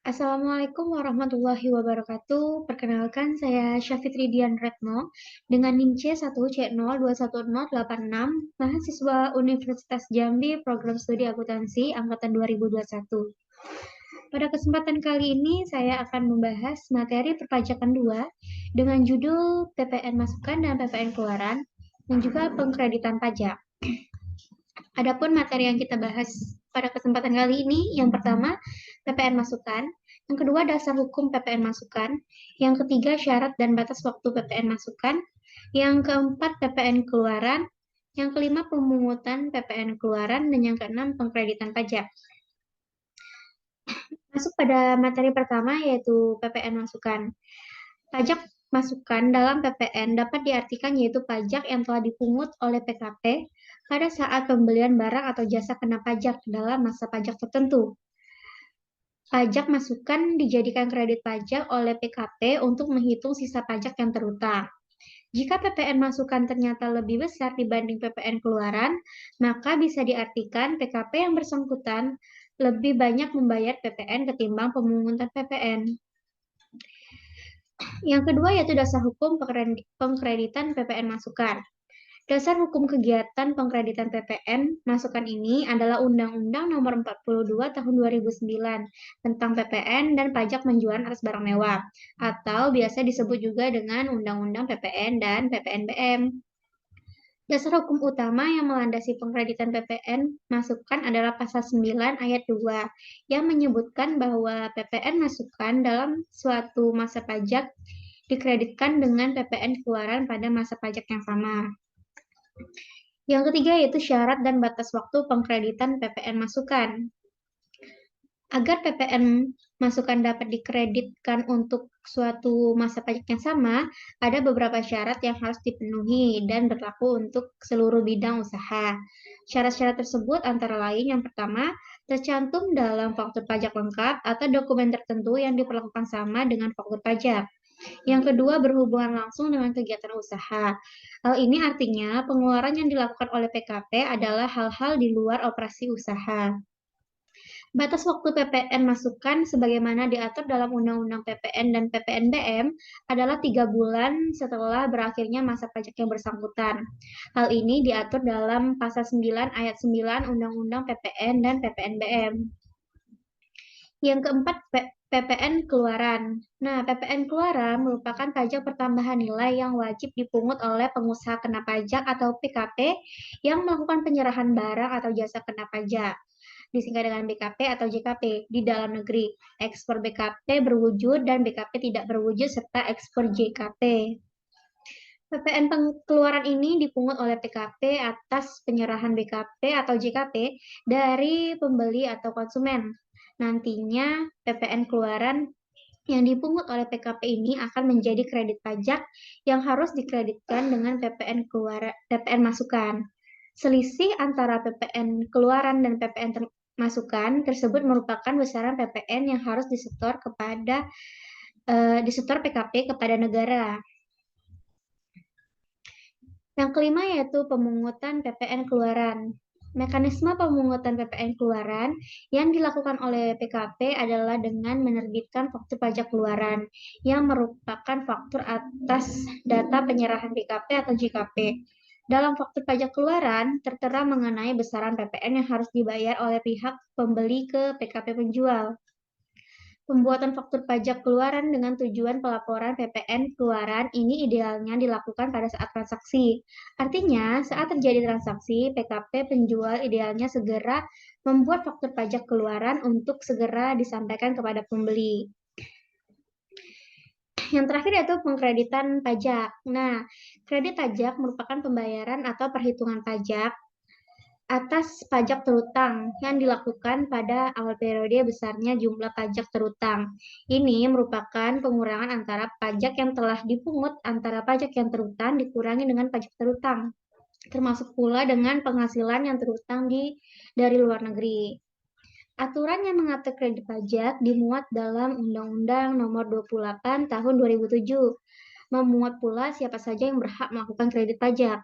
Assalamualaikum warahmatullahi wabarakatuh. Perkenalkan, saya Syafitri Dian Retno dengan NIM C1C021086, mahasiswa Universitas Jambi, Program Studi Akuntansi Angkatan 2021. Pada kesempatan kali ini, saya akan membahas materi perpajakan 2 dengan judul PPN Masukan dan PPN Keluaran, dan juga pengkreditan pajak. Adapun materi yang kita bahas pada kesempatan kali ini, yang pertama PPN masukan, yang kedua dasar hukum PPN masukan, yang ketiga syarat dan batas waktu PPN masukan, yang keempat PPN keluaran, yang kelima pemungutan PPN keluaran, dan yang keenam pengkreditan pajak. Masuk pada materi pertama yaitu PPN masukan. Pajak masukan dalam PPN dapat diartikan yaitu pajak yang telah dipungut oleh PKP pada saat pembelian barang atau jasa kena pajak dalam masa pajak tertentu. Pajak masukan dijadikan kredit pajak oleh PKP untuk menghitung sisa pajak yang terutang. Jika PPN masukan ternyata lebih besar dibanding PPN keluaran, maka bisa diartikan PKP yang bersangkutan lebih banyak membayar PPN ketimbang pemungutan PPN. Yang kedua yaitu dasar hukum pengkreditan PPN masukan. Dasar hukum kegiatan pengkreditan PPN masukan ini adalah Undang-Undang Nomor 42 Tahun 2009 tentang PPN dan pajak penjualan atas barang mewah, atau biasa disebut juga dengan Undang-Undang PPN dan PPNBM. Dasar hukum utama yang melandasi pengkreditan PPN masukan adalah Pasal 9 Ayat 2 yang menyebutkan bahwa PPN masukan dalam suatu masa pajak dikreditkan dengan PPN keluaran pada masa pajak yang sama. Yang ketiga yaitu syarat dan batas waktu pengkreditan PPN masukan. Agar PPN masukan dapat dikreditkan untuk suatu masa pajak yang sama, ada beberapa syarat yang harus dipenuhi dan berlaku untuk seluruh bidang usaha. Syarat-syarat tersebut antara lain yang pertama, tercantum dalam faktur pajak lengkap atau dokumen tertentu yang diperlakukan sama dengan faktur pajak. Yang kedua, berhubungan langsung dengan kegiatan usaha. Hal ini artinya pengeluaran yang dilakukan oleh PKP adalah hal-hal di luar operasi usaha. Batas waktu PPN masukan sebagaimana diatur dalam Undang-Undang PPN dan PPNBM adalah 3 bulan setelah berakhirnya masa pajak yang bersangkutan. Hal ini diatur dalam Pasal 9 Ayat 9 Undang-Undang PPN dan PPNBM. Yang keempat, PPN keluaran. Nah, PPN keluaran merupakan pajak pertambahan nilai yang wajib dipungut oleh pengusaha kena pajak atau PKP yang melakukan penyerahan barang atau jasa kena pajak, disingkat dengan BKP atau JKP, di dalam negeri. Ekspor BKP berwujud dan BKP tidak berwujud, serta ekspor JKP. PPN pengeluaran ini dipungut oleh PKP atas penyerahan BKP atau JKP dari pembeli atau konsumen. Nantinya PPN keluaran yang dipungut oleh PKP ini akan menjadi kredit pajak yang harus dikreditkan dengan PPN masukan. Selisih antara PPN keluaran dan PPN masukan tersebut merupakan besaran PPN yang harus disetor PKP kepada negara. Yang kelima yaitu pemungutan PPN keluaran. Mekanisme pemungutan PPN keluaran yang dilakukan oleh PKP adalah dengan menerbitkan faktur pajak keluaran yang merupakan faktur atas data penyerahan BKP atau JKP. Dalam faktur pajak keluaran tertera mengenai besaran PPN yang harus dibayar oleh pihak pembeli ke PKP penjual. Pembuatan faktur pajak keluaran dengan tujuan pelaporan PPN keluaran ini idealnya dilakukan pada saat transaksi. Artinya, saat terjadi transaksi, PKP penjual idealnya segera membuat faktur pajak keluaran untuk segera disampaikan kepada pembeli. Yang terakhir yaitu pengkreditan pajak. Nah, kredit pajak merupakan pembayaran atau perhitungan pajak atas pajak terutang yang dilakukan pada awal periode besarnya jumlah pajak terutang. Ini merupakan pengurangan antara pajak yang telah dipungut antara pajak yang terutang dikurangi dengan pajak terutang, termasuk pula dengan penghasilan yang terutang dari luar negeri. Aturan yang mengatur kredit pajak dimuat dalam Undang-Undang Nomor 28 Tahun 2007. Memuat pula siapa saja yang berhak melakukan kredit pajak.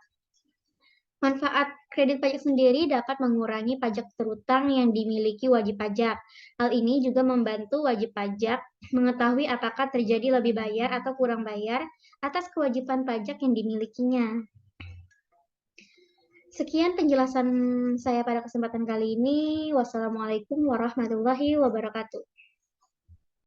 Manfaat kredit pajak sendiri dapat mengurangi pajak terutang yang dimiliki wajib pajak. Hal ini juga membantu wajib pajak mengetahui apakah terjadi lebih bayar atau kurang bayar atas kewajiban pajak yang dimilikinya. Sekian penjelasan saya pada kesempatan kali ini. Wassalamualaikum warahmatullahi wabarakatuh.